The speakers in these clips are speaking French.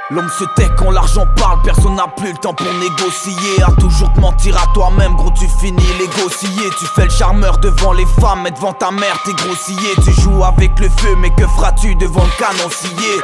L'homme se tait quand l'argent parle, personne n'a plus le temps pour négocier. À toujours te mentir à toi-même, gros tu finis négocier. Tu fais le charmeur devant les femmes, mais devant ta mère t'es grossier. Tu joues avec le feu, mais que feras-tu devant le canoncier?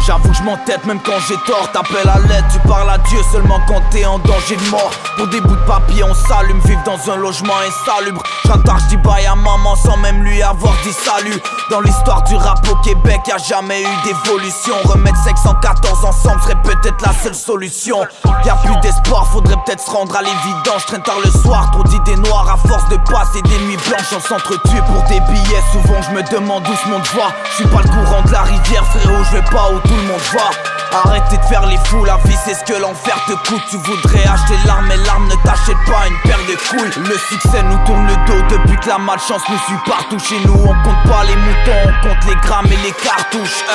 J'avoue que je m'entête même quand j'ai tort. T'appelles à l'aide, tu parles à Dieu seulement quand t'es en danger de mort. Pour des bouts de papier on s'allume, vivre dans un logement insalubre. J'entends, j'dis bye à maman sans même lui avoir dit salut. Dans l'histoire du rap au Québec y'a jamais eu d'évolution. Remettre 514 ensemble serait peut-être la seule solution. Y'a plus d'espoir, faudrait peut-être se rendre à l'évidence. Je traîne tard le soir, trop d'idées noires. À force de passer des nuits blanches, on s'entretue pour des billets. Souvent je me demande où ce monde va. Je suis pas le courant de la rivière frérot, je vais pas où tout le monde va. Arrêtez de faire les fous, la vie c'est ce que l'enfer te coûte. Tu voudrais acheter l'arme mais l'arme ne t'achète pas une paire de couilles. Le succès nous tourne le dos depuis que la malchance nous suit partout. Chez nous on compte pas les moutons, on compte les grammes et les cartouches.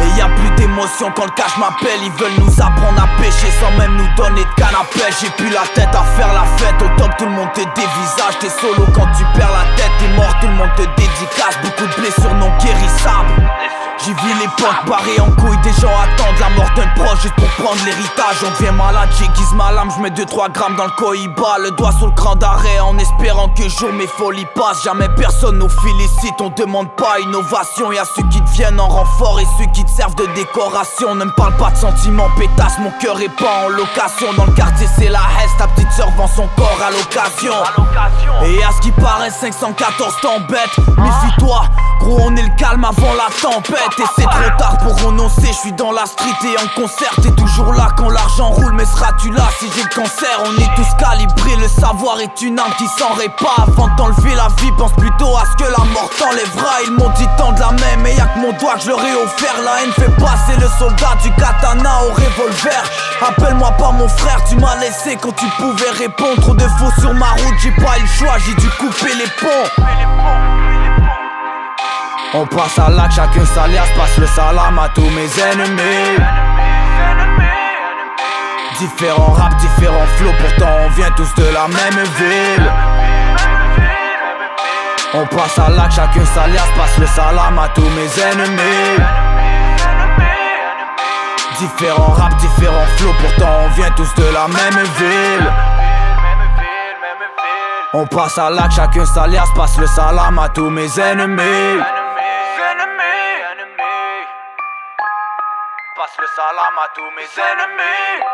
Et y'a plus d'émotion quand le cash m'appelle. Ils veulent nous apprendre à pêcher sans même nous donner de canne à pêche. J'ai plus la tête à faire la fête, au top tout le monde te dévisage. T'es solo quand tu perds la tête, t'es mort tout le monde te dédicace. Beaucoup de blessures non guérissables. J'ai vu l'époque barrée en couille, des gens attendent la mort d'un proche juste pour prendre l'héritage. On devient malade, j'aiguise ma lame, j'mets 2-3 grammes dans le cohiba. Le doigt sur le cran d'arrêt en espérant que jour mes folies passent. Jamais personne nous félicite, on demande pas innovation. Y'a ceux qui te viennent en renfort et ceux qui te servent de décoration. Ne me parle pas de sentiments pétasse, mon cœur est pas en location. Dans le quartier c'est la hesse, ta petite sœur vend son corps à l'occasion. Et à ce qui paraît 514 t'embête, méfie-toi, gros on est le calme avant la tempête. Et c'est trop tard pour renoncer, je suis dans la street et en concert. T'es toujours là quand l'argent roule, mais seras-tu là si j'ai le cancer? On est tous calibrés, le savoir est une arme qui s'enraye pas. Avant de t'enlever la vie, pense plutôt à ce que la mort t'enlèvera. Ils m'ont dit tant de la même, et y'a que mon doigt que je leur ai offert. La haine fait passer le soldat du katana au revolver. Appelle-moi pas mon frère, tu m'as laissé quand tu pouvais répondre. Trop de faux sur ma route, j'ai pas eu le choix, j'ai dû couper les ponts. On passe à l'acte, chacun s'alias, passe le salam à tous mes ennemis. Différents rap, différents flows, pourtant on vient tous de la même ville. On passe à l'acte, chacun s'alias, passe le salam à tous mes ennemis. Différents rap, différents flows, pourtant on vient tous de la même ville. On passe à l'acte, chacun s'alias, passe le salam à tous mes ennemis. Passe le salam à tous mes ennemis.